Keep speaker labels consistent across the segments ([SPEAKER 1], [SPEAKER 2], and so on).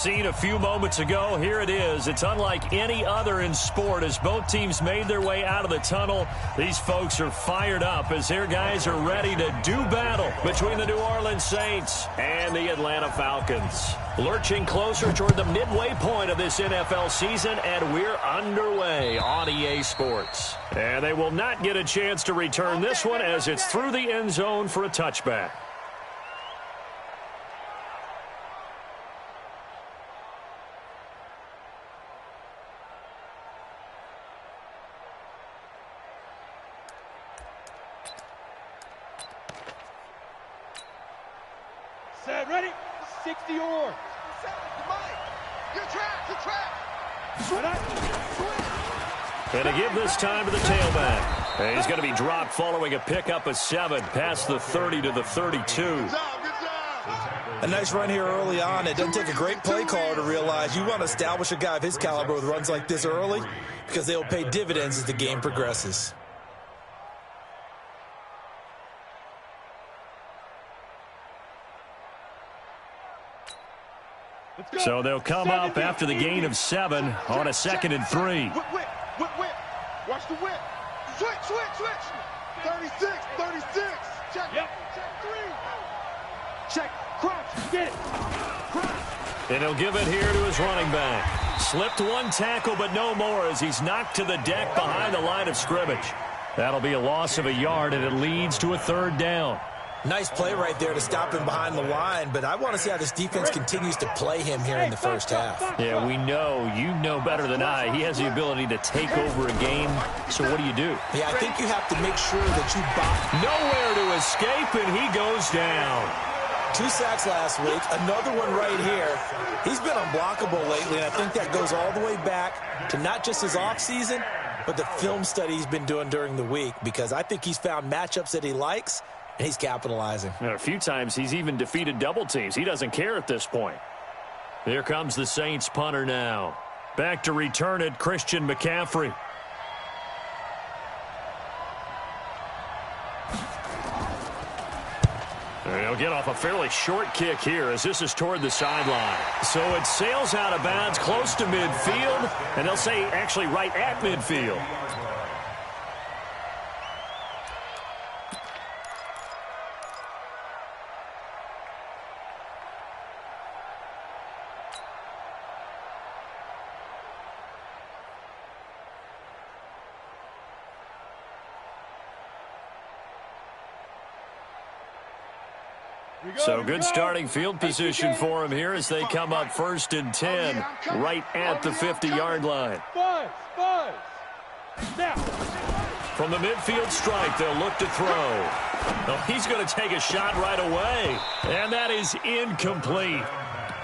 [SPEAKER 1] Seen a few moments ago, here it is. It's unlike any other in sport as both teams made their way out of the tunnel. These folks are fired up as their guys are ready to do battle between the New Orleans Saints and the Atlanta Falcons. Lurching closer toward the midway point of this NFL season, and we're underway on EA Sports. And they will not get a chance to return this one as it's through the end zone for a touchback.
[SPEAKER 2] Set, ready? 60 or.
[SPEAKER 1] And to give this time to the tailback. And he's going to be dropped following a pickup of 7 past the 30 to the 32.
[SPEAKER 3] A nice run here early on. It doesn't take a great play caller to realize you want to establish a guy of his caliber with runs like this early because they'll pay dividends as the game progresses.
[SPEAKER 1] So they'll come up after the gain of 7 on a 2nd and 3.
[SPEAKER 2] Whip. Watch the whip. Switch. 36. Check. Yep. Check 3. Check. Crouch. Get it. Crouch.
[SPEAKER 1] And he'll give it here to his running back. Slipped one tackle, but no more as he's knocked to the deck behind the line of scrimmage. That'll be a loss of a yard, and it leads to a 3rd down.
[SPEAKER 3] Nice play right there to stop him behind the line, but I want to see how this defense continues to play him here in the first half.
[SPEAKER 1] Yeah, we know. You know better than I. He has the ability to take over a game. So what do you do?
[SPEAKER 3] Yeah, I think you have to make sure that you box.
[SPEAKER 1] Nowhere to escape, and he goes down.
[SPEAKER 3] 2 sacks last week, another one right here. He's been unblockable lately, and I think that goes all the way back to not just his offseason, but the film study he's been doing during the week, because I think he's found matchups that he likes, and he's capitalizing.
[SPEAKER 1] And a few times he's even defeated double teams. He doesn't care at this point. Here comes the Saints punter now. Back to return it, Christian McCaffrey. And he'll get off a fairly short kick here as this is toward the sideline. So it sails out of bounds close to midfield, and they'll say actually right at midfield. So good starting field position for him here as they come up 1st and 10 right at the 50-yard line.
[SPEAKER 2] Five. Now.
[SPEAKER 1] From the midfield stripe, they'll look to throw. Oh, he's going to take a shot right away, and that is incomplete.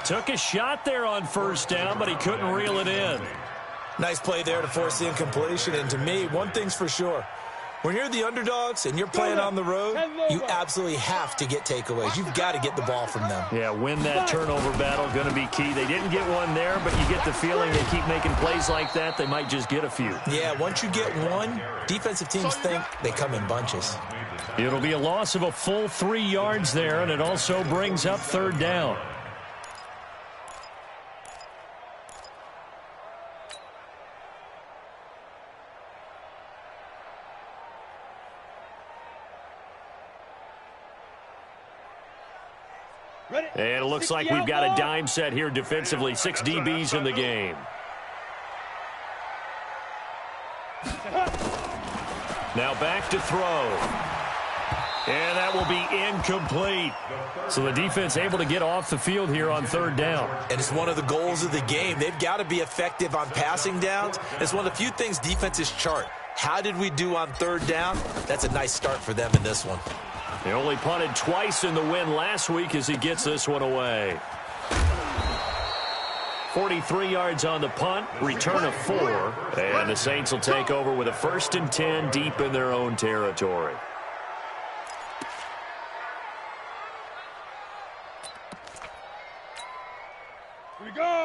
[SPEAKER 1] Took a shot there on 1st down, but he couldn't reel it in.
[SPEAKER 3] Nice play there to force the incompletion, and to me, one thing's for sure. When you're the underdogs and you're playing on the road, you absolutely have to get takeaways. You've got to get the ball from them.
[SPEAKER 1] Yeah, win that turnover battle, going to be key. They didn't get one there, but you get the feeling they keep making plays like that, they might just get a few.
[SPEAKER 3] Yeah, once you get one, defensive teams think they come in bunches.
[SPEAKER 1] It'll be a loss of a full 3 yards there, and it also brings up 3rd down. And it looks like we've got a dime set here defensively. 6 DBs in the game. Now back to throw. And that will be incomplete. So the defense able to get off the field here on 3rd down.
[SPEAKER 3] And it's one of the goals of the game. They've got to be effective on passing downs. It's one of the few things defenses chart. How did we do on 3rd down? That's a nice start for them in this one.
[SPEAKER 1] He only punted twice in the win last week as he gets this one away. 43 yards on the punt, return of 4, and the Saints will take over with a 1st and 10 deep in their own territory.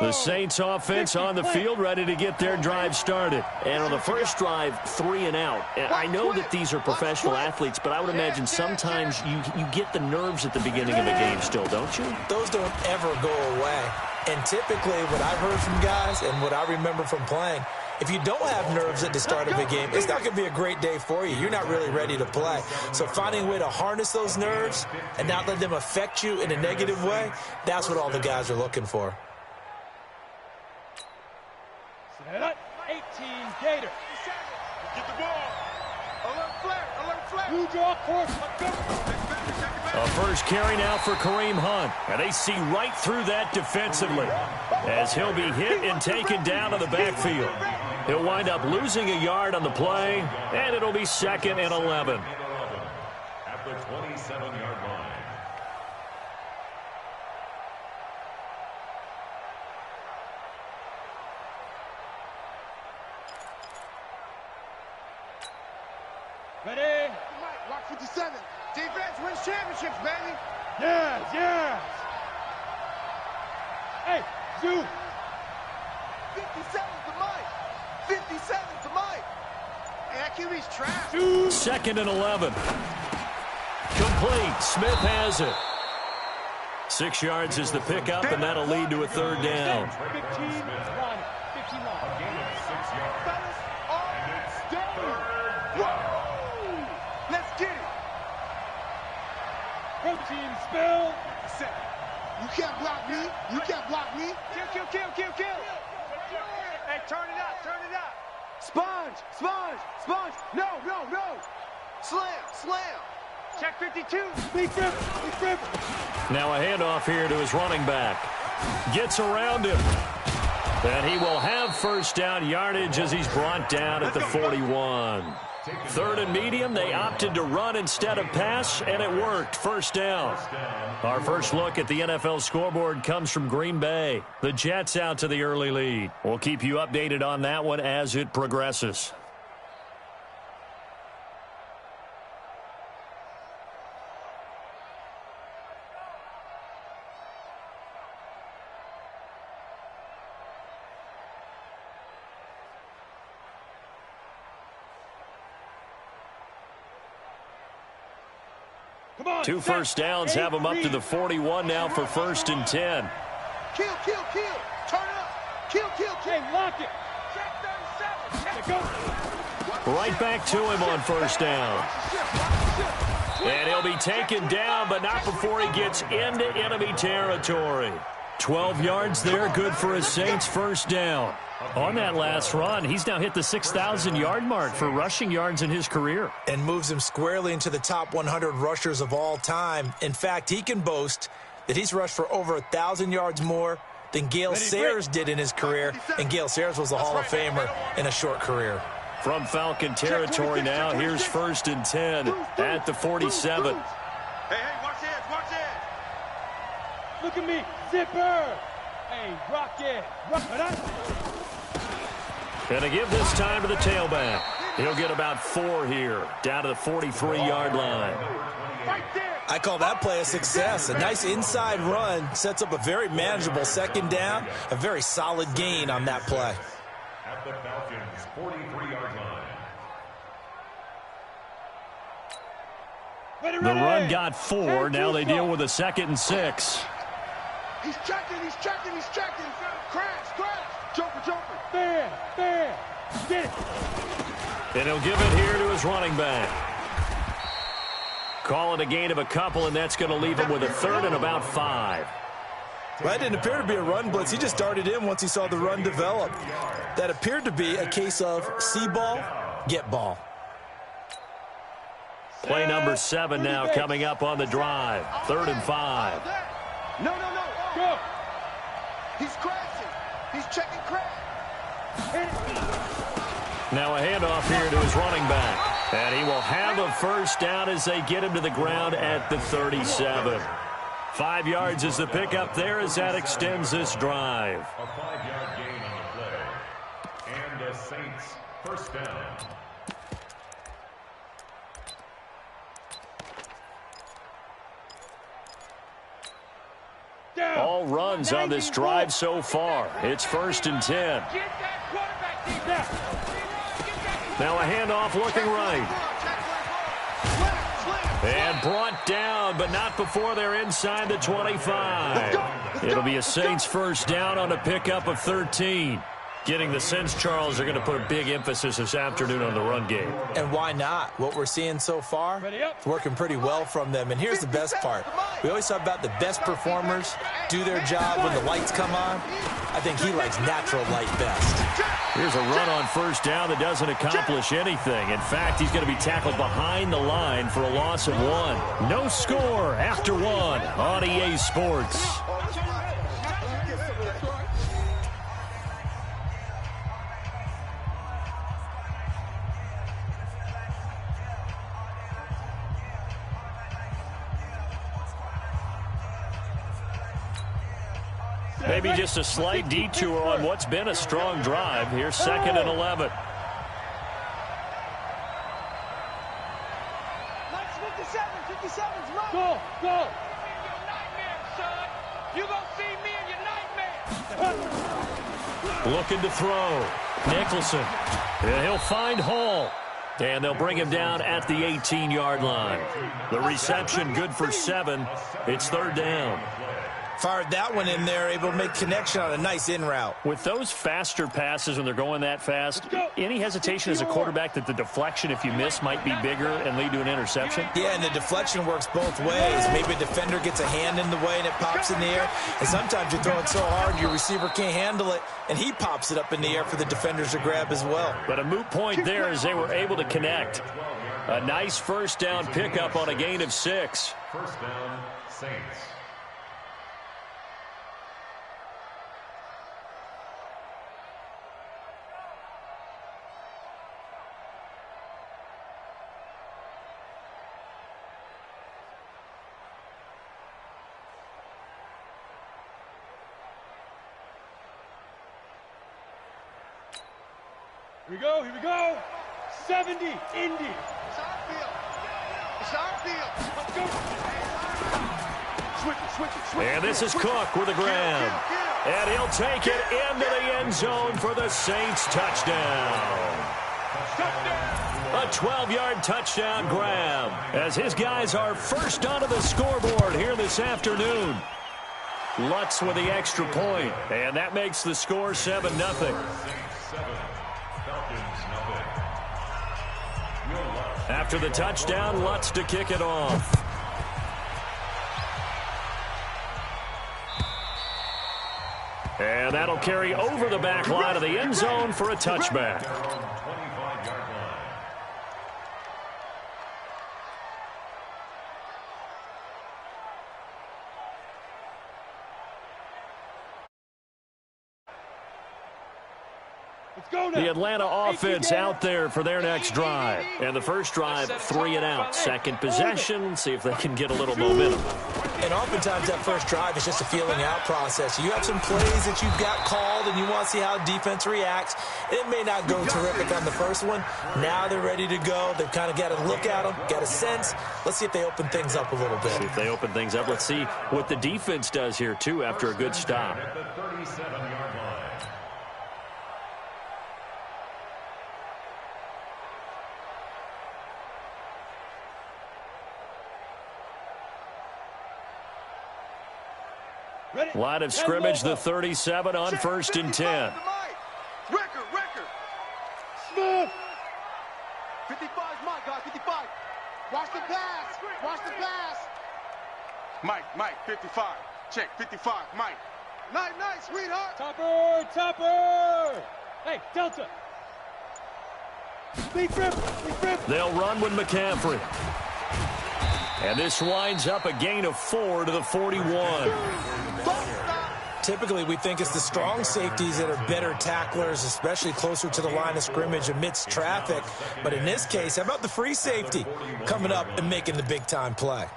[SPEAKER 1] The Saints offense on the field ready to get their drive started. And on the first drive, 3 and out. And I know that these are professional athletes, but I would imagine sometimes you get the nerves at the beginning of a game still, don't you?
[SPEAKER 3] Those don't ever go away. And typically what I've heard from guys and what I remember from playing, if you don't have nerves at the start of a game, it's not going to be a great day for you. You're not really ready to play. So finding a way to harness those nerves and not let them affect you in a negative way, that's what all the guys are looking for.
[SPEAKER 2] 18 Gator. Get the ball. Alert flag. Alert flag. You draw course.
[SPEAKER 1] A first carry now for Kareem Hunt. And they see right through that defensively as he'll be hit and taken down to the backfield. He'll wind up losing a yard on the play, and it'll be 2nd and 11.
[SPEAKER 4] At the 27-yard line.
[SPEAKER 2] Ready? Watch 57. Defense wins championships, baby. Yes, yes. Hey, Zoo. 57 to Mike. 57 to Mike. Hey, that QB's trash.
[SPEAKER 1] 2nd and 11. Complete. Smith has it. 6 yards is the pickup, and that'll lead to a 3rd down.
[SPEAKER 2] 15 line. 15 line.
[SPEAKER 4] A gain of 6 yards.
[SPEAKER 2] Fellas,
[SPEAKER 4] And it's third
[SPEAKER 2] Whoa!
[SPEAKER 4] down.
[SPEAKER 2] Let's get it. Protein spill. You can't block me. You can't block me. Kill. Hey, turn it up. Sponge. No. Slam. Check 52. Big rip.
[SPEAKER 1] Now a handoff here to his running back. Gets around him. And he will have first down yardage as he's brought down at the 41. 3rd and medium, they opted to run instead of pass, and it worked. First down. Our first look at the NFL scoreboard comes from Green Bay. The Jets out to the early lead. We'll keep you updated on that one as it progresses.
[SPEAKER 2] Come on.
[SPEAKER 1] 2 first downs have them up to the 41 now for 1st and 10.
[SPEAKER 2] Kill. Turn up. Kill. Hey, lock it. Check 37. Go.
[SPEAKER 1] Right back to him on first down. And he'll be taken down, but not before he gets into enemy territory. 12 yards there, good for a Saints first down. On that last run, he's now hit the 6,000-yard mark for rushing yards in his career.
[SPEAKER 3] And moves him squarely into the top 100 rushers of all time. In fact, he can boast that he's rushed for over 1,000 yards more than Gale Sayers did in his career. And Gale Sayers was a Hall of Famer in a short career.
[SPEAKER 1] From Falcon territory now, here's 1st and 10 at the 47.
[SPEAKER 2] Hey, watch it. Look at me. Zipper. Hey, rock it.
[SPEAKER 1] And to give this time to the tailback. He'll get about 4 here, down to the 43-yard line.
[SPEAKER 3] I call that play a success. A nice inside run sets up a very manageable 2nd down, a very solid gain on that play.
[SPEAKER 4] At the Falcons' 43-yard line.
[SPEAKER 1] The run got 4. Now they deal with a 2nd and 6.
[SPEAKER 2] He's checking. Crash. Jumper. Fair. Get it.
[SPEAKER 1] And he'll give it here to his running back. Call it a gain of a couple, and that's going to leave him with a 3rd and about 5.
[SPEAKER 3] Well, that didn't appear to be a run blitz. He just darted in once he saw the run develop. That appeared to be a case of see ball, get ball.
[SPEAKER 1] Play number 7 now coming up on the drive. 3rd and 5.
[SPEAKER 2] No. Go. He's crashing. He's checking crash.
[SPEAKER 1] Now a handoff here to his running back. And he will have a first down as they get him to the ground at the 37. 5 yards is the pickup there as that extends this drive.
[SPEAKER 4] A 5-yard gain on the play. And the Saints first down.
[SPEAKER 1] All runs on this drive so far. It's 1st and 10. Now a handoff looking right. And brought down, but not before they're inside the 25. It'll be a Saints first down on a pickup of 13. Getting the sense, Charles, they're going to put a big emphasis this afternoon on the run game.
[SPEAKER 3] And why not? What we're seeing so far, it's working pretty well from them. And here's the best part. We always talk about the best performers do their job when the lights come on. I think he likes natural light best.
[SPEAKER 1] Here's a run on first down that doesn't accomplish anything. In fact, he's going to be tackled behind the line for a loss of 1. No score after 1 on EA Sports. Maybe just a slight detour on what's been a strong drive. Here's 2nd and 11.
[SPEAKER 2] Go, go. You gonna see me in your nightmare.
[SPEAKER 1] Looking to throw. Nicholson. And he'll find Hall. And they'll bring him down at the 18-yard line. The reception good for 7. It's 3rd down.
[SPEAKER 3] Fired that one in there, able to make connection on a nice in route.
[SPEAKER 1] With those faster passes when they're going that fast, any hesitation as a quarterback that the deflection, if you miss, might be bigger and lead to an interception?
[SPEAKER 3] Yeah, and the deflection works both ways. Maybe a defender gets a hand in the way and it pops in the air. And sometimes you're throwing so hard your receiver can't handle it, and he pops it up in the air for the defenders to grab as well.
[SPEAKER 1] But a moot point there as they were able to connect. A nice first down pickup on a gain of 6.
[SPEAKER 4] First down, Saints.
[SPEAKER 2] Here we go, here we go. 70, Indy. It's our field. It's our field. Let's go. Switch it.
[SPEAKER 1] And this is Cook with a grab. And he'll take it into the end zone for the Saints touchdown. A 12-yard touchdown grab as his guys are first onto the scoreboard here this afternoon. Lutz with the extra point, and that makes the score 7-0. After the touchdown, Lutz to kick it off. And that'll carry over the back line of the end zone for a touchback. The Atlanta offense out there for their next drive. And the first drive, 3 and out. Second possession, see if they can get a little momentum.
[SPEAKER 3] And oftentimes that first drive is just a feeling out process. You have some plays that you've got called and you want to see how defense reacts. It may not go terrific on the first one. Now they're ready to go. They've kind of got to look at them, got a sense. Let's see if they open things up a little bit.
[SPEAKER 1] See if they open things up. Let's see what the defense does here, too, after a good stop.
[SPEAKER 4] At the 37-yard line.
[SPEAKER 1] Line of scrimmage, the 37 on 1st and 10.
[SPEAKER 2] Record. Smooth. 55's Mike, guys, 55. Watch the pass. Mike, 55. Check, 55, Mike. Nice, sweetheart. Topper. Hey, Delta. Big rip.
[SPEAKER 1] They'll run with McCaffrey. And this winds up a gain of 4 to the 41.
[SPEAKER 3] Typically, we think it's the strong safeties that are better tacklers, especially closer to the line of scrimmage amidst traffic. But in this case, how about the free safety coming up and making the big-time play?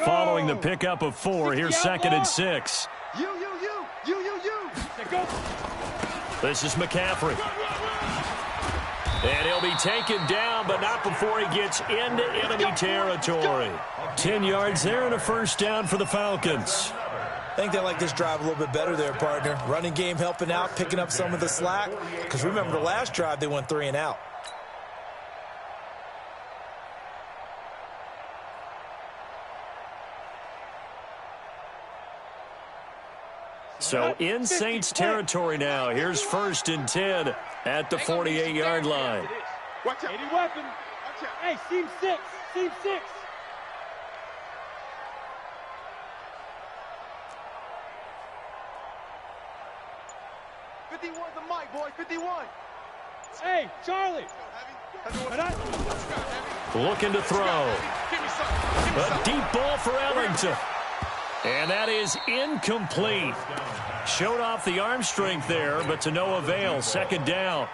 [SPEAKER 1] Following the pickup of 4, here's 2nd and 6.
[SPEAKER 2] You. Go.
[SPEAKER 1] This is McCaffrey. And he'll be taken down, but not before he gets into enemy territory. 10 yards there and a first down for the Falcons.
[SPEAKER 3] I think they like this drive a little bit better there, partner. Running game helping out, picking up some of the slack. Because remember, the last drive, they went 3 and out.
[SPEAKER 1] So in Saints territory now. Here's 1st and 10 at the 48-yard line.
[SPEAKER 2] Watch out.
[SPEAKER 5] 80 weapon.
[SPEAKER 2] Watch out.
[SPEAKER 5] Hey, seam 6. Seam 6.
[SPEAKER 2] The mic, boy. 51.
[SPEAKER 5] Hey, Charlie.
[SPEAKER 1] Looking to throw. A deep ball for Ellington. And that is incomplete. Showed off the arm strength there, but to no avail. 2nd down.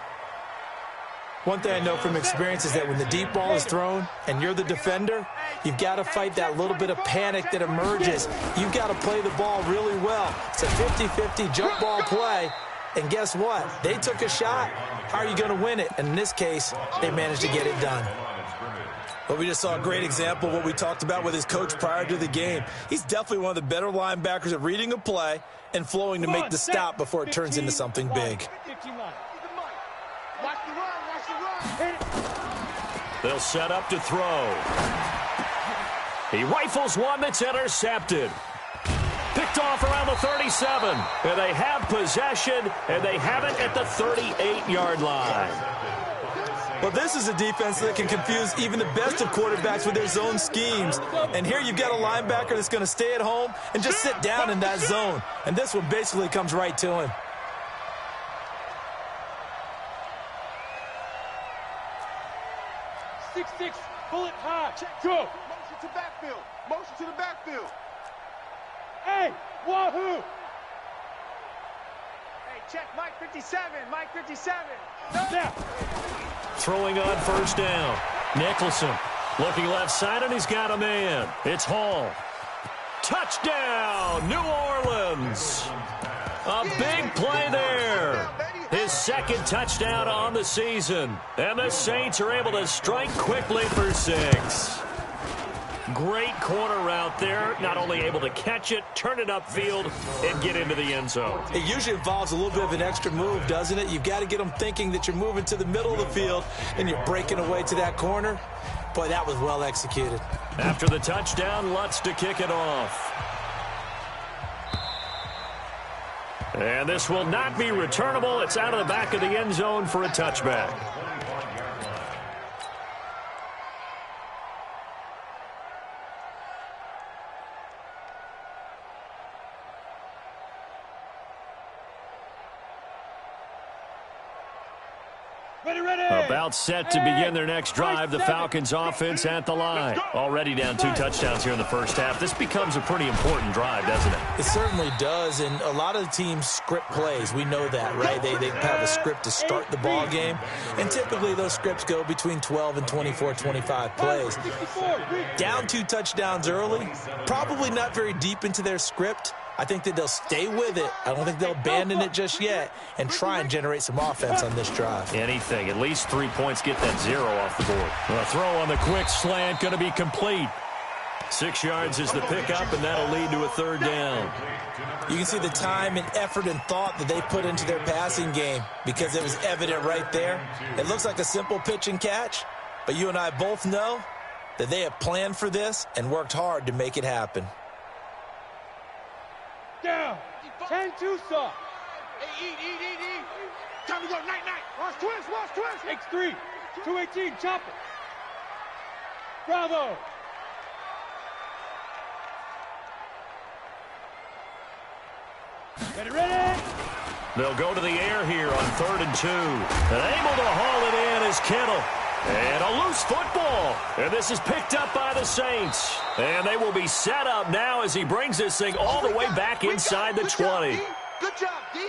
[SPEAKER 3] One thing I know from experience is that when the deep ball is thrown and you're the defender, you've got to fight that little bit of panic that emerges. You've got to play the ball really well. It's a 50-50 jump ball play. And guess what? They took a shot. How are you going to win it? And in this case, they managed to get it done. Well, we just saw a great example of what we talked about with his coach prior to the game. He's definitely one of the better linebackers at reading a play and flowing to make the stop before it turns into something big.
[SPEAKER 1] They'll set up to throw. He rifles one that's intercepted. Picked off around the 37. And they have possession, and they have it at the 38-yard line.
[SPEAKER 3] Well, this is a defense that can confuse even the best of quarterbacks with their zone schemes. And here you've got a linebacker that's going to stay at home and just sit down in that zone. And this one basically comes right to him.
[SPEAKER 5] Six, bullet high. Go.
[SPEAKER 2] Motion to backfield. Motion to the backfield.
[SPEAKER 5] Hey, wahoo.
[SPEAKER 2] Hey, check Mike 57. Mike 57.
[SPEAKER 5] Now.
[SPEAKER 1] Throwing on 1st down. Nicholson looking left side, and he's got a man. It's Hall. Touchdown, New Orleans. A big play there. His 2nd touchdown on the season. And the Saints are able to strike quickly for 6. Great corner route there. Not only able to catch it, turn it upfield, and get into the end zone.
[SPEAKER 3] It usually involves a little bit of an extra move, doesn't it? You've got to get them thinking that you're moving to the middle of the field and you're breaking away to that corner. Boy, that was well executed.
[SPEAKER 1] After the touchdown, Lutz to kick it off. And this will not be returnable. It's out of the back of the end zone for a touchback. About set to begin their next drive. The Falcons offense at the line. Already down 2 touchdowns here in the first half. This becomes a pretty important drive, doesn't it?
[SPEAKER 3] It certainly does, and a lot of the teams script plays. We know that, right? They have a script to start the ball game, and typically those scripts go between 12 and 24, 25 plays. Down 2 touchdowns early, probably not very deep into their script. I think that they'll stay with it. I don't think they'll abandon it just yet and try and generate some offense on this drive.
[SPEAKER 1] Anything. At least 3 points. Get that 0 off the board. A throw on the quick slant going to be complete. 6 yards is the pickup, and that'll lead to a 3rd down.
[SPEAKER 3] You can see the time and effort and thought that they put into their passing game because it was evident right there. It looks like a simple pitch and catch, but you and I both know that they have planned for this and worked hard to make it happen.
[SPEAKER 5] Down. 10-2 saw.
[SPEAKER 2] Hey, eat. Time to go. Night. Watch twist.
[SPEAKER 5] X3. 218. Chopper. Bravo. Ready.
[SPEAKER 1] They'll go to the air here on 3rd and 2. And able to haul it in is Kittle. And a loose football. And this is picked up by the Saints. And they will be set up now as he brings this thing all the way back inside the 20.
[SPEAKER 2] Good job, D.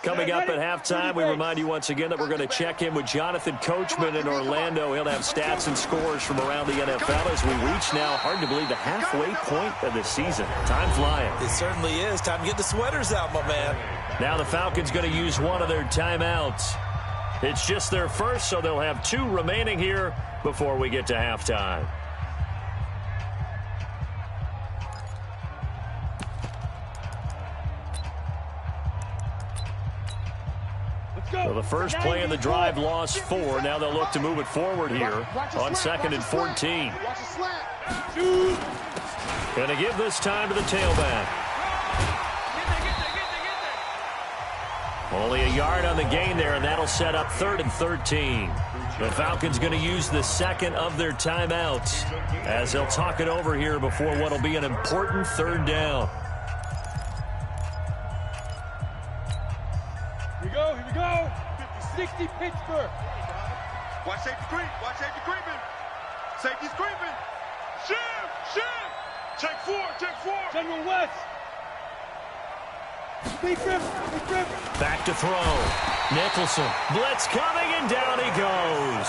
[SPEAKER 1] Coming up at halftime, we remind you once again that we're going to check in with Jonathan Coachman in Orlando. He'll have stats and scores from around the NFL as we reach now, hard to believe, the halfway point of the season. Time flying.
[SPEAKER 3] It certainly is. Time to get the sweaters out, my man.
[SPEAKER 1] Now the Falcons going to use one of their timeouts. It's just their first, so they'll have 2 remaining here before we get to halftime. So the first play of the drive lost 4. Now they'll look to move it forward here on 2nd and 14. Going to give this time to the tailback. Only a yard on the gain there, and that'll set up 3rd and 13. The Falcons going to use the second of their timeouts as they'll talk it over here before what will be an important 3rd down.
[SPEAKER 5] Here we go. 60 Pittsburgh.
[SPEAKER 2] Watch safety creep. Watch safety creeping. Safety's creeping. Shift. Check 4.
[SPEAKER 5] General West. Big grip.
[SPEAKER 1] Back to throw. Nicholson. Blitz coming, and down he goes.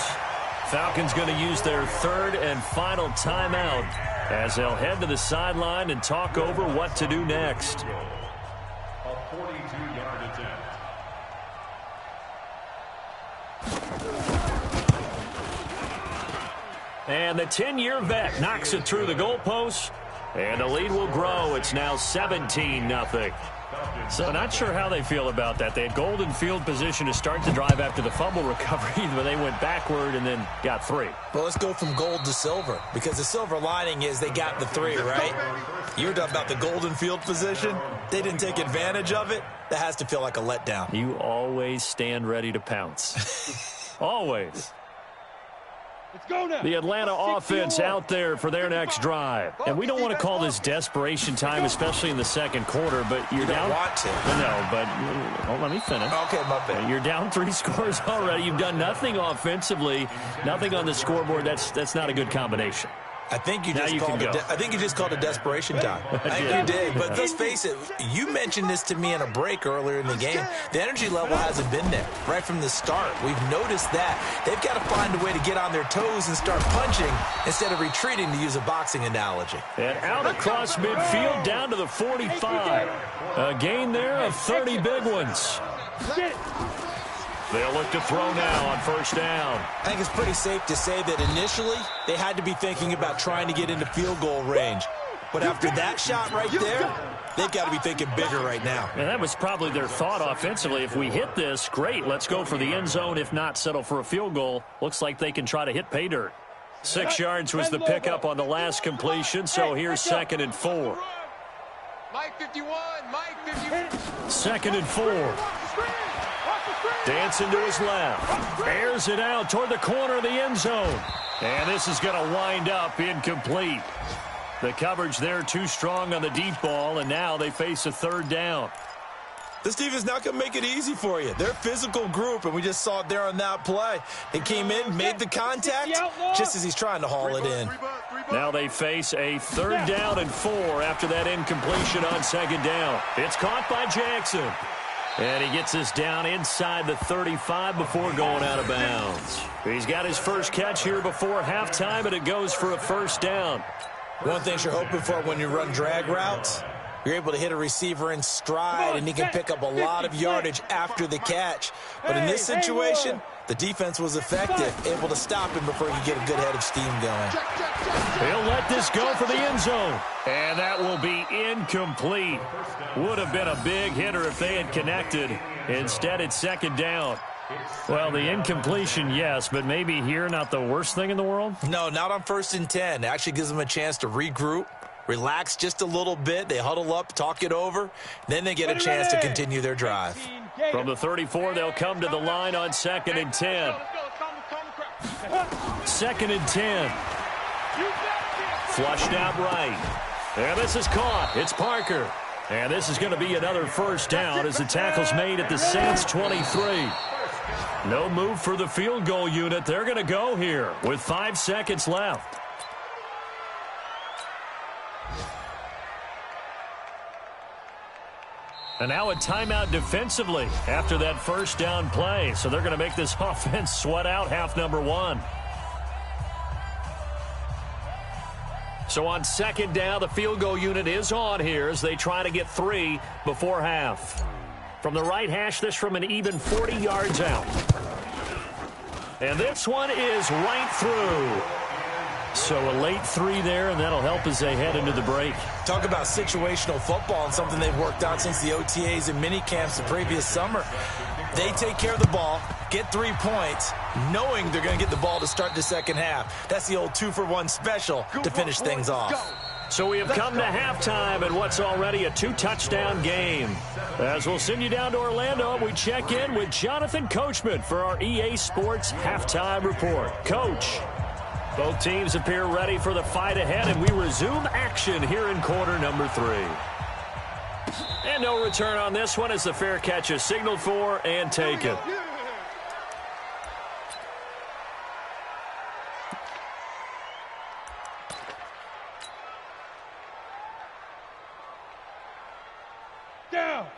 [SPEAKER 1] Falcons going to use their 3rd and final timeout as they'll head to the sideline and talk over what to do next.
[SPEAKER 4] A 42-yard attempt.
[SPEAKER 1] And the 10-year vet knocks it through the goalpost, and the lead will grow. It's now 17-0. So not sure how they feel about that. They had golden field position to start the drive after the fumble recovery, but they went backward and then got 3.
[SPEAKER 3] Well, let's go from gold to silver, because the silver lining is they got the 3, right? You're talking about the golden field position. They didn't take advantage of it. That has to feel like a letdown.
[SPEAKER 1] You always stand ready to pounce. Always.
[SPEAKER 5] Let's go now.
[SPEAKER 1] The Atlanta offense out there for their next drive. And we don't want to call this desperation time, especially in the second quarter, but you're down.
[SPEAKER 3] You don't want to.
[SPEAKER 1] No, but let me finish.
[SPEAKER 3] Okay, my bad.
[SPEAKER 1] You're down 3 scores already. You've done nothing offensively, nothing on the scoreboard. That's not a good combination.
[SPEAKER 3] I think you
[SPEAKER 1] Now
[SPEAKER 3] just
[SPEAKER 1] you
[SPEAKER 3] called
[SPEAKER 1] can
[SPEAKER 3] it.
[SPEAKER 1] go.
[SPEAKER 3] I think you just called it desperation time. I think you did. But let's face it. You mentioned this to me in a break earlier in the game. The energy level hasn't been there right from the start. We've noticed that they've got to find a way to get on their toes and start punching instead of retreating, to use a boxing analogy.
[SPEAKER 1] And out across midfield, down to the 45. A gain there of 30 big ones.
[SPEAKER 5] Get it.
[SPEAKER 1] They'll look to throw now on 1st down.
[SPEAKER 3] I think it's pretty safe to say that initially they had to be thinking about trying to get into field goal range. But after that shot right there, they've got to be thinking bigger right now.
[SPEAKER 1] And that was probably their thought offensively. If we hit this, great, let's go for the end zone. If not, settle for a field goal. Looks like they can try to hit pay dirt. 6 yards was the pickup on the last completion, so here's 2nd and 4.
[SPEAKER 2] Mike 51. Mike 51.
[SPEAKER 1] 2nd and 4. Dancing to his left. Airs it out toward the corner of the end zone. And this is going to wind up incomplete. The coverage there too strong on the deep ball, and now they face a 3rd down.
[SPEAKER 3] This defense not going to make it easy for you. They're a physical group, and we just saw it there on that play. They came in, made the contact, just as he's trying to haul it in.
[SPEAKER 1] Now they face a 3rd down and 4 after that incompletion on 2nd down. It's caught by Jackson. And he gets this down inside the 35 before going out of bounds. He's got his first catch here before halftime, and it goes for a 1st down.
[SPEAKER 3] One thing you're hoping for when you run drag routes, you're able to hit a receiver in stride, and he can pick up a lot of yardage after the catch. But in this situation, the defense was effective, able to stop him before he could get a good head of steam going.
[SPEAKER 1] He'll let this go for the end zone. And that will be incomplete. Would have been a big hitter if they had connected. Instead, it's 2nd down. Well, the incompletion, yes, but maybe here not the worst thing in the world?
[SPEAKER 3] No, not on 1st and 10. It actually gives them a chance to regroup, relax just a little bit. They huddle up, talk it over. Then they get a chance to continue their drive.
[SPEAKER 1] From the 34, they'll come to the line on 2nd and 10. 2nd and 10. Flushed out right. And this is caught. It's Parker. And this is going to be another 1st down as the tackle's made at the Saints 23. No move for the field goal unit. They're going to go here with 5 seconds left. And now a timeout defensively after that first down play. So they're going to make this offense sweat out half number one. So on second down, the field goal unit is on here as they try to get 3 before half. From the right hash, this from an even 40 yards out. And this one is right through. So a late 3 there, and that'll help as they head into the break.
[SPEAKER 3] Talk about situational football and something they've worked out since the OTAs and mini camps the previous summer. They take care of the ball, get 3 points, knowing they're going to get the ball to start the second half. That's the old 2-for-1 special to finish things off.
[SPEAKER 1] So we have come to halftime in what's already a 2-touchdown game. As we'll send you down to Orlando, we check in with Jonathan Coachman for our EA Sports Halftime Report. Coach, both teams appear ready for the fight ahead, and we resume action here in quarter number 3. And no return on this one as the fair catch is signaled for and taken.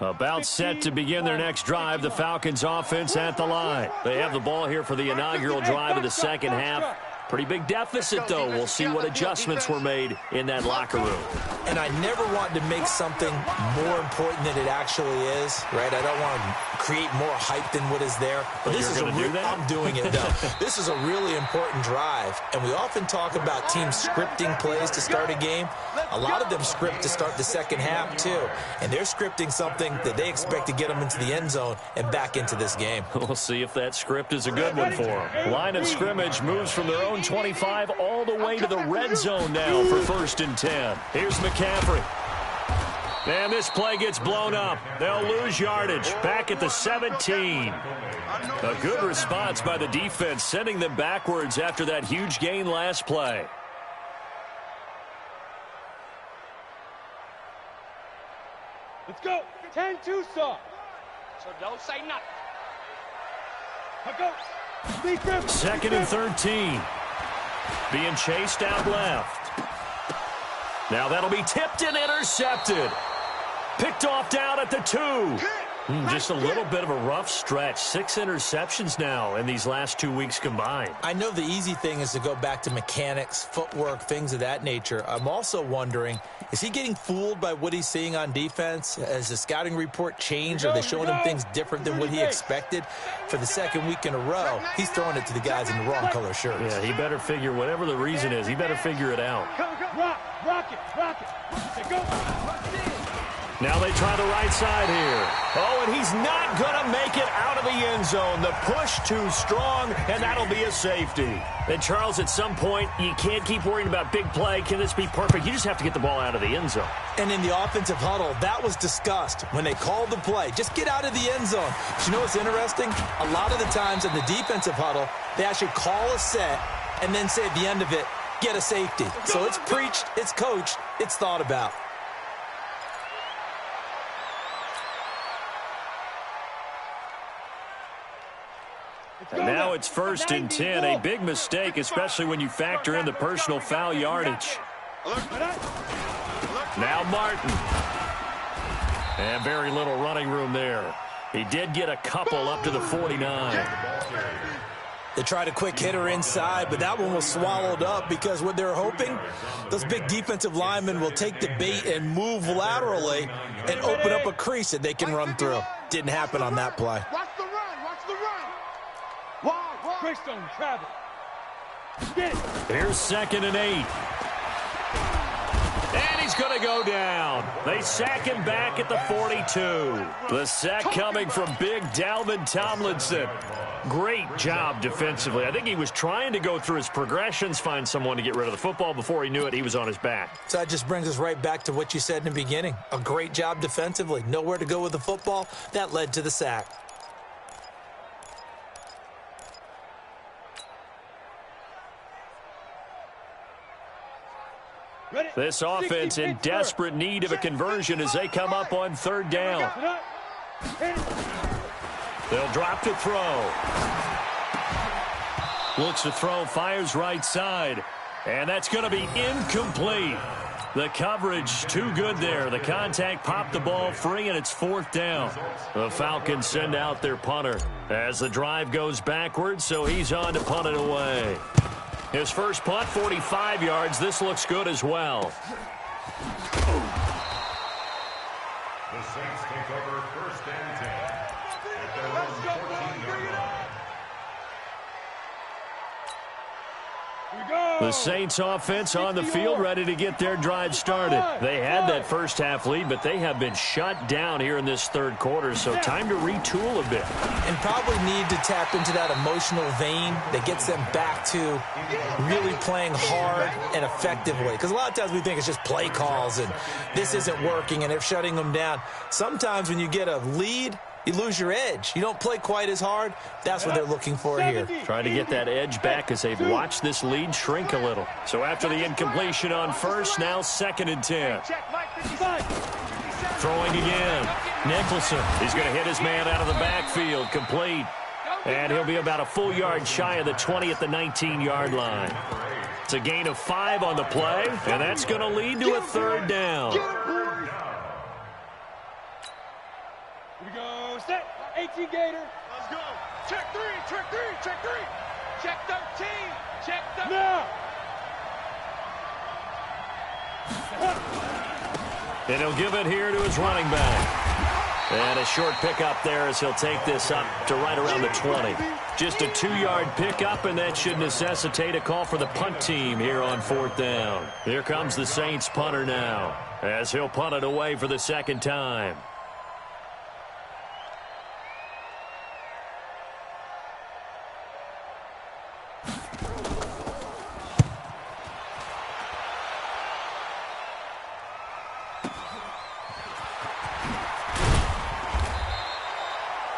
[SPEAKER 1] About set to begin their next drive, the Falcons offense at the line. They have the ball here for the inaugural drive of the second half. Pretty big deficit, though. We'll see what adjustments were made in that locker room.
[SPEAKER 3] And I never want to make something more important than it actually is, right? I don't want to create more hype than what is there. But this is I'm doing it, though. This is a really important drive. And we often talk about teams scripting plays to start a game. A lot of them script to start the second half, too. And they're scripting something that they expect to get them into the end zone and back into this game.
[SPEAKER 1] We'll see if that script is a good one for them. Line of scrimmage moves from their own 25 all the way to the red zone now for 1st and 10. Here's McCaffrey. And this play gets blown up. They'll lose yardage back at the 17. A good response by the defense, sending them backwards after that huge gain last play.
[SPEAKER 5] Let's go. 10-2 soft.
[SPEAKER 2] So don't say nothing.
[SPEAKER 5] Let's go.
[SPEAKER 1] 2nd and 13. Being chased out left. Now that'll be tipped and intercepted. Picked off down at the 2. Just a little bit of a rough stretch. 6 interceptions now in these last 2 weeks combined.
[SPEAKER 3] I know the easy thing is to go back to mechanics, footwork, things of that nature. I'm also wondering, is he getting fooled by what he's seeing on defense? Has the scouting report changed? Are they showing him things different than what he expected? For the second week in a row, he's throwing it to the guys in the wrong color shirts.
[SPEAKER 1] Yeah, he better figure, whatever the reason is, he better figure it out.
[SPEAKER 5] Rock it. Let's go.
[SPEAKER 1] Now they try the right side here. Oh, and he's not going to make it out of the end zone. The push too strong, and that'll be a safety. And, Charles, at some point, you can't keep worrying about big play. Can this be perfect? You just have to get the ball out of the end zone.
[SPEAKER 3] And in the offensive huddle, that was discussed when they called the play. Just get out of the end zone. But you know what's interesting? A lot of the times in the defensive huddle, they actually call a set and then say at the end of it, get a safety. So it's preached, it's coached, it's thought about.
[SPEAKER 1] And now it's 1st and 10. A big mistake, especially when you factor in the personal foul yardage. Now Martin. And very little running room there. He did get a couple up to the 49.
[SPEAKER 3] They tried a quick hitter inside, but that one was swallowed up because what they're hoping, those big defensive linemen will take the bait and move laterally and open up a crease that they can run through. Didn't happen on that play.
[SPEAKER 2] Watch the run.
[SPEAKER 5] Greystone, travel. Get it.
[SPEAKER 1] Here's 2nd and 8. And he's going to go down. They sack him back at the 42. The sack coming from big Dalvin Tomlinson. Great job defensively. I think he was trying to go through his progressions, find someone to get rid of the football. Before he knew it, he was on his back.
[SPEAKER 3] So that just brings us right back to what you said in the beginning. A great job defensively. Nowhere to go with the football. That led to the sack.
[SPEAKER 1] This offense in desperate need of a conversion as they come up on 3rd down. They'll drop to throw. Looks to throw, fires right side. And that's going to be incomplete. The coverage too good there. The contact popped the ball free, and it's 4th down. The Falcons send out their punter as the drive goes backwards, so he's on to punt it away. His first punt, 45 yards. This looks good as well.
[SPEAKER 4] The Saints take over 1st and 10 at their own 14-yard line.
[SPEAKER 1] The Saints offense on the field ready to get their drive started. They had that first half lead, but they have been shut down here in this 3rd quarter, so time to retool a bit.
[SPEAKER 3] And probably need to tap into that emotional vein that gets them back to really playing hard and effectively. Because a lot of times we think it's just play calls and this isn't working and they're shutting them down. Sometimes when you get a lead, you lose your edge. You don't play quite as hard. That's what they're looking for here.
[SPEAKER 1] Trying to get that edge back as they've watched this lead shrink a little. So after the incompletion on first, now 2nd and 10. Throwing again. Nicholson. He's going to hit his man out of the backfield. Complete. And he'll be about a full yard shy of the 20 at the 19-yard line. It's a gain of 5 on the play, and that's going to lead to a 3rd down.
[SPEAKER 5] Here we go. Set. 18 Gator.
[SPEAKER 2] Let's go. Check 3, check 3, check 3. Check 13, check 13.
[SPEAKER 5] Now.
[SPEAKER 1] And he'll give it here to his running back. And a short pickup there as he'll take this up to right around the 20. Just a 2-yard pickup, and that should necessitate a call for the punt team here on 4th down. Here comes the Saints punter now as he'll punt it away for the 2nd time.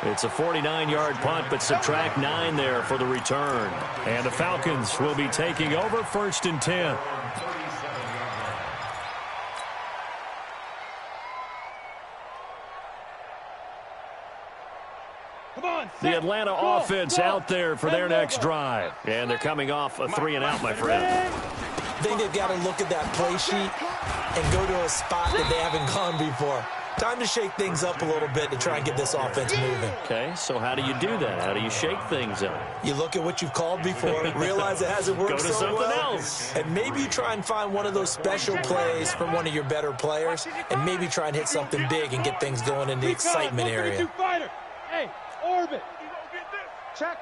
[SPEAKER 1] It's a 49-yard punt, but subtract 9 there for the return. And the Falcons will be taking over 1st and 10.
[SPEAKER 5] Come on,
[SPEAKER 1] The Atlanta offense out there for their next drive. And they're coming off a 3-and-out, my friend.
[SPEAKER 3] I think they've got to look at that play sheet and go to a spot that they haven't gone before. Time to shake things up a little bit to try and get this offense moving.
[SPEAKER 1] Okay, so how do you do that? How do you shake things up?
[SPEAKER 3] You look at what you've called before, realize it hasn't worked
[SPEAKER 1] Go to
[SPEAKER 3] so
[SPEAKER 1] something
[SPEAKER 3] well,
[SPEAKER 1] else.
[SPEAKER 3] and maybe you try and find one of those special plays from one of your better players, and maybe try and hit something big and get things going in the excitement area.
[SPEAKER 5] Hey, orbit.
[SPEAKER 2] Check.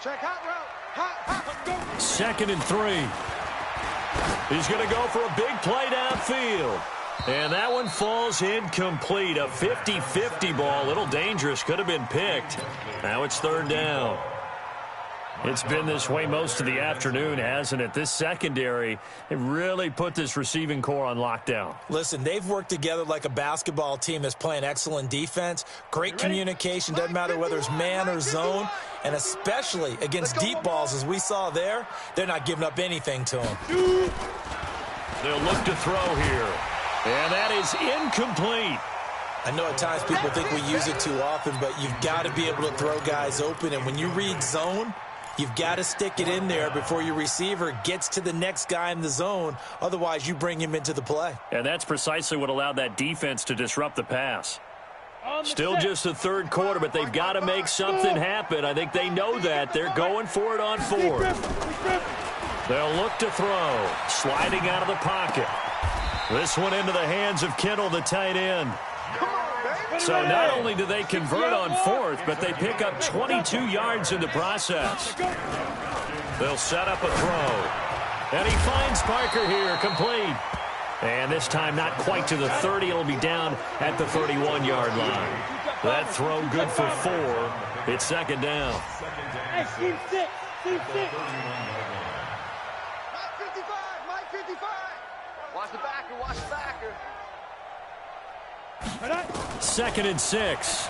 [SPEAKER 2] Check hot route. Hot. Go.
[SPEAKER 1] 2nd and 3. He's going to go for a big play downfield. And that one falls incomplete. A 50-50 ball. A little dangerous. Could have been picked. Now it's 3rd down. It's been this way most of the afternoon, hasn't it? This secondary, it really put this receiving core on lockdown.
[SPEAKER 3] Listen, they've worked together like a basketball team that's playing excellent defense. Great communication. Doesn't matter whether it's man or zone. And especially against deep balls, as we saw there, they're not giving up anything to them.
[SPEAKER 1] They'll look to throw here. And that is incomplete.
[SPEAKER 3] I know at times people think we use it too often, but you've got to be able to throw guys open. And when you read zone, you've got to stick it in there before your receiver gets to the next guy in the zone. Otherwise, you bring him into the play.
[SPEAKER 1] And that's precisely what allowed that defense to disrupt the pass. Still just the 3rd quarter, but they've got to make something happen. I think they know that. They're going for it on 4th. They'll look to throw. Sliding out of the pocket. This one into the hands of Kittle, the tight end. So not only do they convert on 4th, but they pick up 22 yards in the process. They'll set up a throw. And he finds Parker here, complete. And this time not quite to the 30. It'll be down at the 31-yard line. That throw good for 4. It's 2nd down.
[SPEAKER 5] Hey, team 6. Team 6.
[SPEAKER 2] Mike 55. Watch the backer, watch the backer.
[SPEAKER 1] 2nd and 6.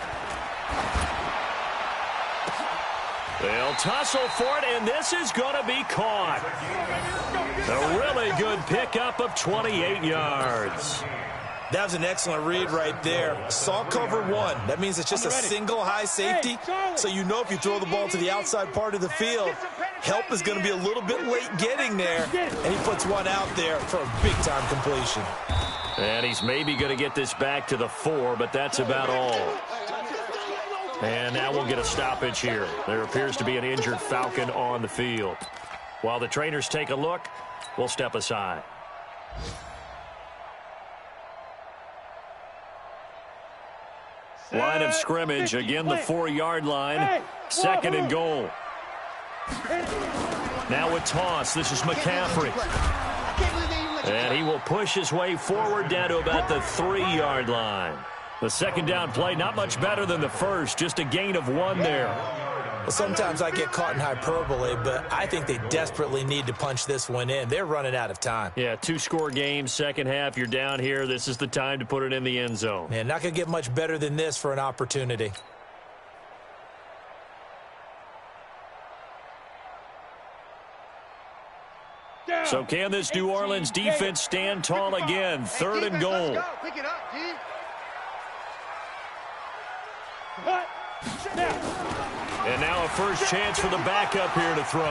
[SPEAKER 1] They'll tussle for it, and this is going to be caught. A really good pickup of 28 yards.
[SPEAKER 3] That was an excellent read right there. Saw cover one. That means it's just a single high safety. So you know if you throw the ball to the outside part of the field, help is going to be a little bit late getting there. And he puts one out there for a big-time completion.
[SPEAKER 1] And he's maybe going to get this back to the 4, but that's about all. And now we'll get a stoppage here. There appears to be an injured Falcon on the field. While the trainers take a look, we'll step aside. Line of scrimmage, again the 4-yard line. 2nd and goal. Now a toss. This is McCaffrey. And he will push his way forward down to about the 3-yard line. The second down play, not much better than the first, just a gain of 1 there.
[SPEAKER 3] Well, sometimes I get caught in hyperbole, but I think they desperately need to punch this one in. They're running out of time.
[SPEAKER 1] Yeah, 2-score game, second half, you're down here. This is the time to put it in the end zone.
[SPEAKER 3] Man, not going to get much better than this for an opportunity.
[SPEAKER 1] So can this New Orleans defense stand tall again? 3rd and goal.
[SPEAKER 2] Pick it up, D.
[SPEAKER 1] And now a first chance for the backup here to throw.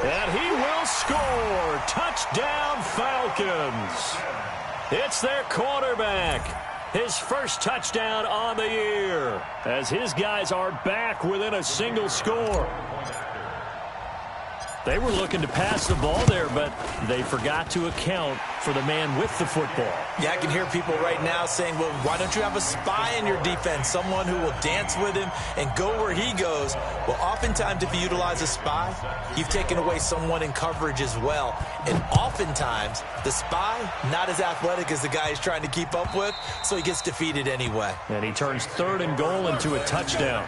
[SPEAKER 1] And he will score. Touchdown, Falcons. It's their quarterback. His first touchdown on the year, as his guys are back within a single score. They were looking to pass the ball there, but they forgot to account for the man with the football.
[SPEAKER 3] Yeah, I can hear people right now saying, well, why don't you have a spy in your defense, someone who will dance with him and go where he goes? Well, oftentimes if you utilize a spy, you've taken away someone in coverage as well. And oftentimes, the spy, not as athletic as the guy he's trying to keep up with, so he gets defeated anyway.
[SPEAKER 1] And he turns 3rd and goal into a touchdown.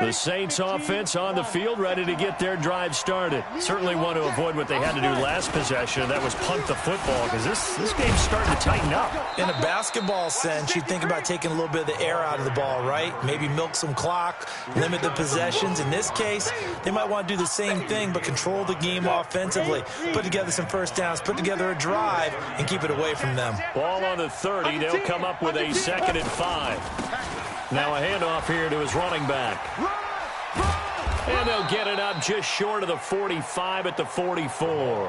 [SPEAKER 1] The Saints offense on the field, ready to get their drive started. Certainly want to avoid what they had to do last possession. That was punt the football, because this game's starting to tighten up.
[SPEAKER 3] In a basketball sense, you think about taking a little bit of the air out of the ball, right? Maybe milk some clock, limit the possessions. In this case, they might want to do the same thing, but control the game offensively. Put together some first downs, put together a drive, and keep it away from them.
[SPEAKER 1] Ball on the 30. They'll come up with a 2nd and 5. Now a handoff here to his running back. And they'll get it up just short of the 45 at the 44.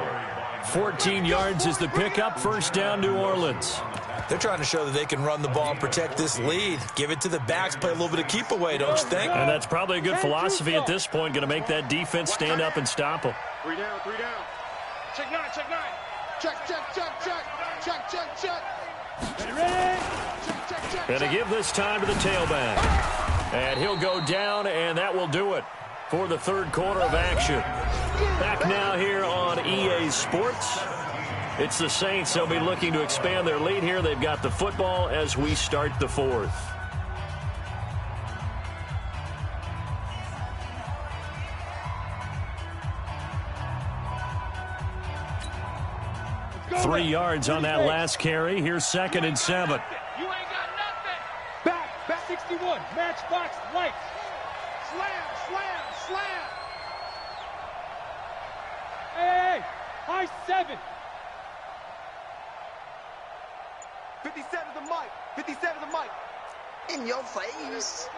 [SPEAKER 1] 14 yards is the pickup. First down, New Orleans.
[SPEAKER 3] They're trying to show that they can run the ball and protect this lead. Give it to the backs, play a little bit of keep away, don't you think?
[SPEAKER 1] And that's probably a good philosophy at this point. Going to make that defense stand up and stop them.
[SPEAKER 2] 3 down, 3 down. Check 9, check 9. Check, check, check, check. Check, check, check.
[SPEAKER 5] Ready?
[SPEAKER 2] Check, check, check.
[SPEAKER 1] Going to give this time to the tailback. And he'll go down, and that will do it for the 3rd quarter of action. Back now here on EA Sports. It's the Saints. They'll be looking to expand their lead here. They've got the football as we start the 4th.
[SPEAKER 5] Go
[SPEAKER 1] 3 yards on that last carry. Here's 2nd and 7.
[SPEAKER 5] You ain't got nothing. Back 61. Matchbox lights.
[SPEAKER 2] Slam, slam, slam.
[SPEAKER 5] Hey, high 7.
[SPEAKER 2] 57 the mic. 57 the mic. In your face.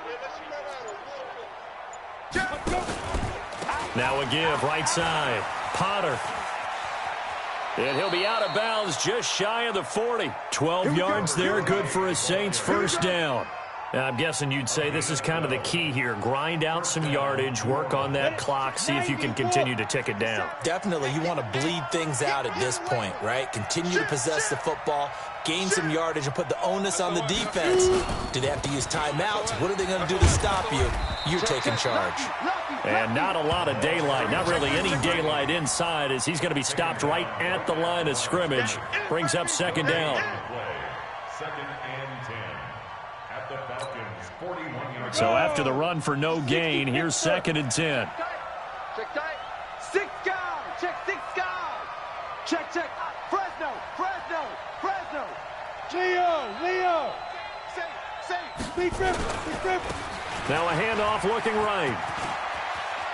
[SPEAKER 1] Now a give, right side. Potter. And he'll be out of bounds just shy of the 40. 12 yards there, good for a Saints first down. Now, I'm guessing you'd say this is kind of the key here. Grind out some yardage, work on that clock, see if you can continue to tick it down.
[SPEAKER 3] Definitely, you want to bleed things out at this point, right? Continue to possess the football, gain some yardage, and put the onus on the defense. Do they have to use timeouts? What are they going to do to stop you? You're taking charge.
[SPEAKER 1] And not a lot of daylight, not really any daylight inside, as he's going to be stopped right at the line of scrimmage. Brings up 2nd down.
[SPEAKER 4] 2nd and 10. At the Falcons, 41-yard.
[SPEAKER 1] So after the run for no gain, here's 2nd and 10.
[SPEAKER 2] Check tight. 6 guys. Check 6 guys. Check, check. Fresno, Fresno, Fresno.
[SPEAKER 5] Leo.
[SPEAKER 1] Now a handoff looking right.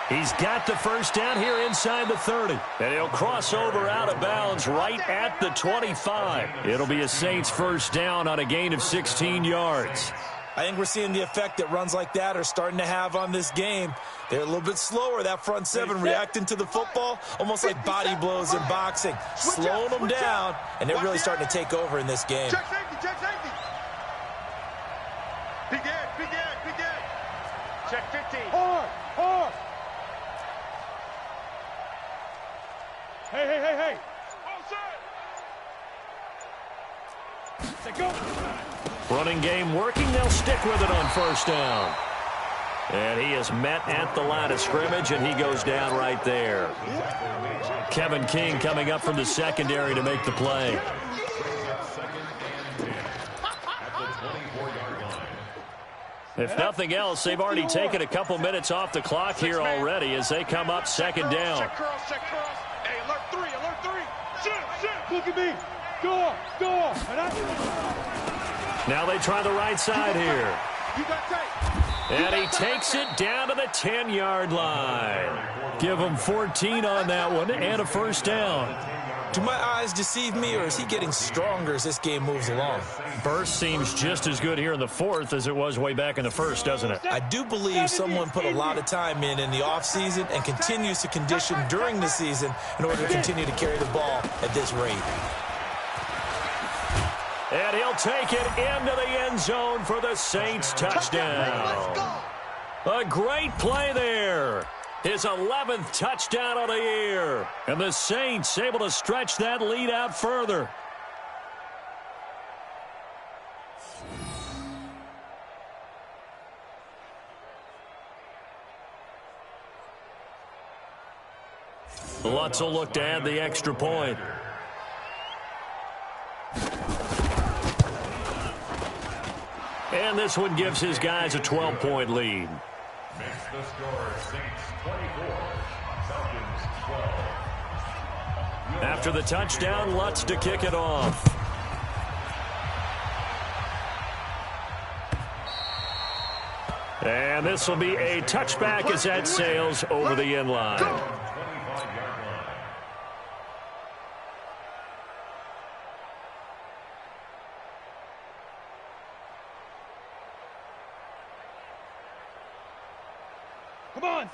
[SPEAKER 1] He's got the first down here inside the 30. And he'll cross over out of bounds right at the 25. It'll be a Saints first down on a gain of 16 yards.
[SPEAKER 3] I think we're seeing the effect that runs like that are starting to have on this game. They're a little bit slower, that front seven, reacting to the football, almost like body blows in boxing, slowing them down, and they're really starting to take over in this game.
[SPEAKER 2] Check safety, check safety. Big edge, big edge, big edge. Check 15.
[SPEAKER 5] Hard. Hey. Go.
[SPEAKER 1] Running game working. They'll stick with it on first down. And he is met at the line of scrimmage, and he goes down right there. Kevin King coming up from the secondary to make the play. If nothing else, they've already taken a couple minutes off the clock here already as they come up second down.
[SPEAKER 2] Check curls. Hey, alert three. Shoot.
[SPEAKER 5] Look at me. Go off.
[SPEAKER 1] Now they try the right side here.
[SPEAKER 2] You got tape.
[SPEAKER 1] And he takes it down to the 10-yard line. Give him 14 on that one and a first down.
[SPEAKER 3] Do my eyes deceive me, or is he getting stronger as this game moves along?
[SPEAKER 1] Burst seems just as good here in the fourth as it was way back in the first, doesn't it?
[SPEAKER 3] I do believe someone put a lot of time in the offseason and continues to condition during the season in order to continue to carry the ball at this rate.
[SPEAKER 1] And he'll take it into the end zone for the Saints touchdown. A great play there. His 11th touchdown of the year. And the Saints able to stretch that lead out further. Lutz will look to add the extra point. And this one gives his guys a 12-point lead.
[SPEAKER 4] Makes the score Saints 24, Falcons 12.
[SPEAKER 1] After the touchdown, Lutz to kick it off. And this will be a touchback as that sails over the end line.
[SPEAKER 4] 25-yard line.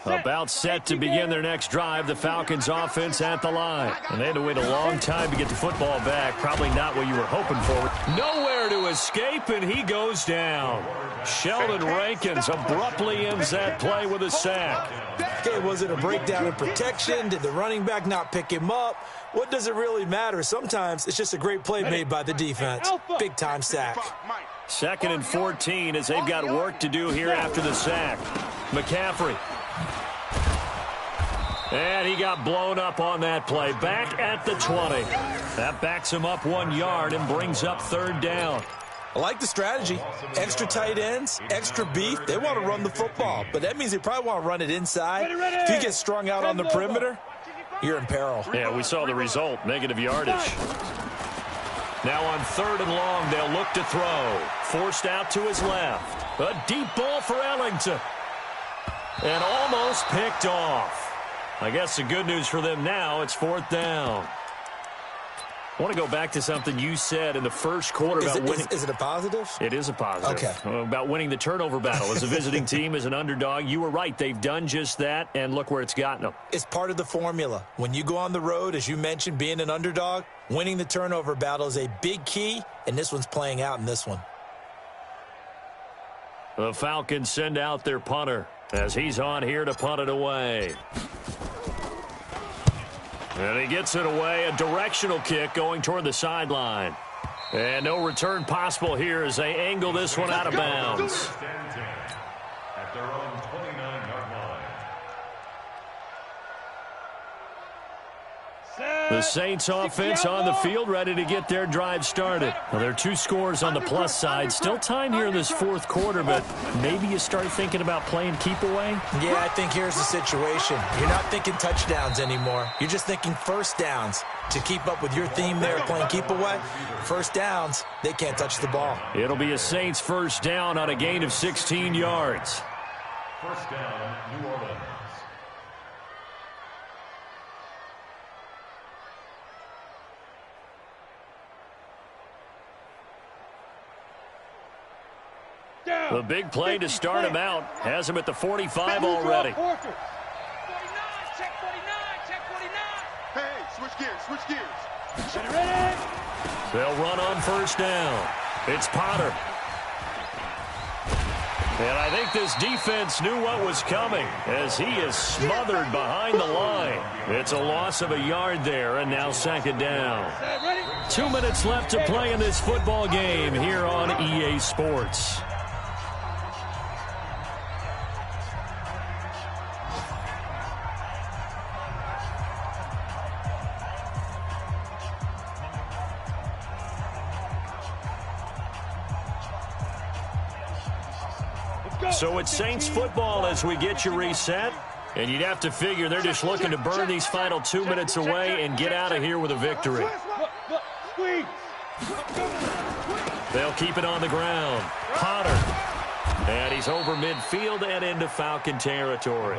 [SPEAKER 1] About set to begin their next drive, the Falcons offense at the line. And they had to wait a long time to get the football back. Probably not what you were hoping for. Nowhere to escape, and he goes down. Sheldon Rankins abruptly ends that play with a sack.
[SPEAKER 3] Okay, was it a breakdown in protection? Did the running back not pick him up? What does it really matter? Sometimes it's just a great play made by the defense. Big-time sack.
[SPEAKER 1] 2nd and 14 as they've got work to do here after the sack. McCaffrey. And he got blown up on that play. Back at the 20. That backs him up 1 yard and brings up 3rd down.
[SPEAKER 3] I like the strategy. Extra tight ends, extra beef. They want to run the football, but that means they probably want to run it inside. If you get strung out on the perimeter, you're in peril.
[SPEAKER 1] Yeah, we saw the result. Negative yardage. Now on 3rd and long, they'll look to throw. Forced out to his left. A deep ball for Ellington. And almost picked off. I guess the good news for them now, it's 4th down. I want to go back to something you said in the first quarter about winning.
[SPEAKER 3] Is it a positive?
[SPEAKER 1] It is a positive.
[SPEAKER 3] Okay.
[SPEAKER 1] About winning the turnover battle. As a visiting team, as an underdog, you were right. They've done just that, and look where it's gotten them.
[SPEAKER 3] It's part of the formula. When you go on the road, as you mentioned, being an underdog, winning the turnover battle is a big key, and this one's playing out in this one.
[SPEAKER 1] The Falcons send out their punter as he's on here to punt it away. And he gets it away, a directional kick going toward the sideline. And no return possible here as they angle this one out of bounds.
[SPEAKER 4] At their own 29-yard line.
[SPEAKER 1] The Saints offense on the field, ready to get their drive started. Well, there are 2 scores on the plus side. Still time here in this fourth quarter, but maybe you start thinking about playing keep away?
[SPEAKER 3] Yeah, I think here's the situation. You're not thinking touchdowns anymore. You're just thinking first downs. To keep up with your theme there, playing keep away, first downs, they can't touch the ball.
[SPEAKER 1] It'll be a Saints first down on a gain of 16 yards.
[SPEAKER 4] First down, New Orleans.
[SPEAKER 1] The big play to start him out. Has him at the 45 already.
[SPEAKER 5] Check 49, check 49.
[SPEAKER 2] Hey, switch gears.
[SPEAKER 5] Ready?
[SPEAKER 1] They'll run on first down. It's Potter. And I think this defense knew what was coming as he is smothered behind the line. It's a loss of a yard there, and now second down. 2 minutes left to play in this football game here on EA Sports. So it's Saints football as we get you reset. And you'd have to figure they're just looking to burn these final 2 minutes away and get out of here with a victory. They'll keep it on the ground. Potter. And he's over midfield and into Falcon territory.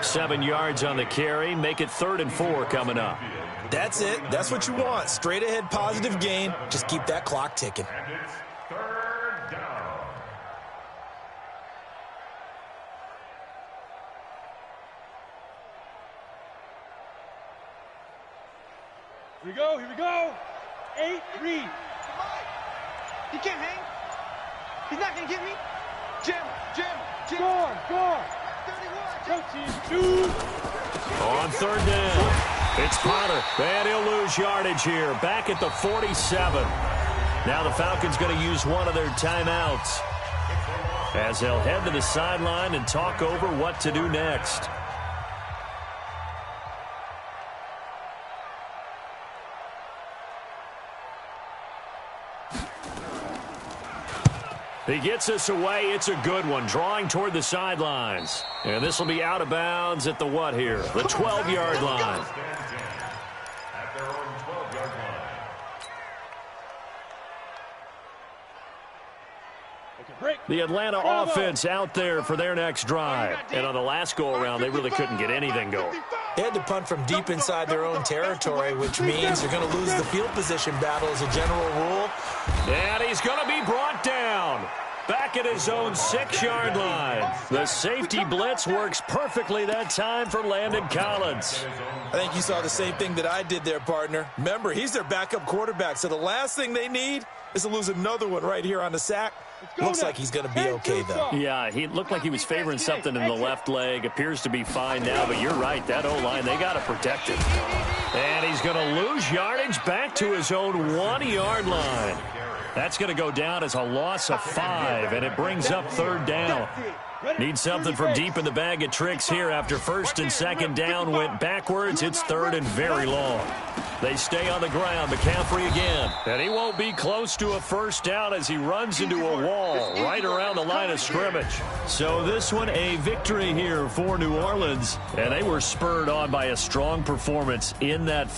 [SPEAKER 1] 7 yards on the carry. Make it 3rd and 4 coming up.
[SPEAKER 3] That's it. That's what you want. Straight ahead positive gain. Just keep that clock ticking.
[SPEAKER 4] And it's 3rd down.
[SPEAKER 5] Here we go. 8, read.
[SPEAKER 2] He can't hang. He's not going to get me. Jim.
[SPEAKER 5] Score.
[SPEAKER 2] 31.
[SPEAKER 5] Go team, 2.
[SPEAKER 1] On 3rd down, it's Potter. And he'll lose yardage here. Back at the 47. Now the Falcons going to use one of their timeouts as they'll head to the sideline and talk over what to do next. He gets us away. It's a good one. Drawing toward the sidelines. And this will be out of bounds at the what here? The 12-yard line.
[SPEAKER 4] At their own 12-yard line.
[SPEAKER 1] The Atlanta offense out there for their next drive. And on the last go-around, they really couldn't get anything going.
[SPEAKER 3] They had to punt from deep inside their own territory, which means they're going to lose the field position battle as a general rule.
[SPEAKER 1] And he's going to be brought down. Back at his own 6-yard line. The safety blitz works perfectly that time for Landon Collins.
[SPEAKER 3] I think you saw the same thing that I did there, partner. Remember, he's their backup quarterback, so the last thing they need is to lose another one right here on the sack. Looks like he's going to be okay, though.
[SPEAKER 1] Yeah, he looked like he was favoring something in the left leg. Appears to be fine now, but you're right. That O-line, they got to protect him. And he's going to lose yardage back to his own 1-yard line. That's going to go down as a loss of 5, and it brings up 3rd down. Need something from deep in the bag of tricks here after 1st and 2nd down went backwards. It's 3rd and very long. They stay on the ground. McCaffrey again. And he won't be close to a 1st down as he runs into a wall right around the line of scrimmage. So this one a victory here for New Orleans. And they were spurred on by a strong performance in that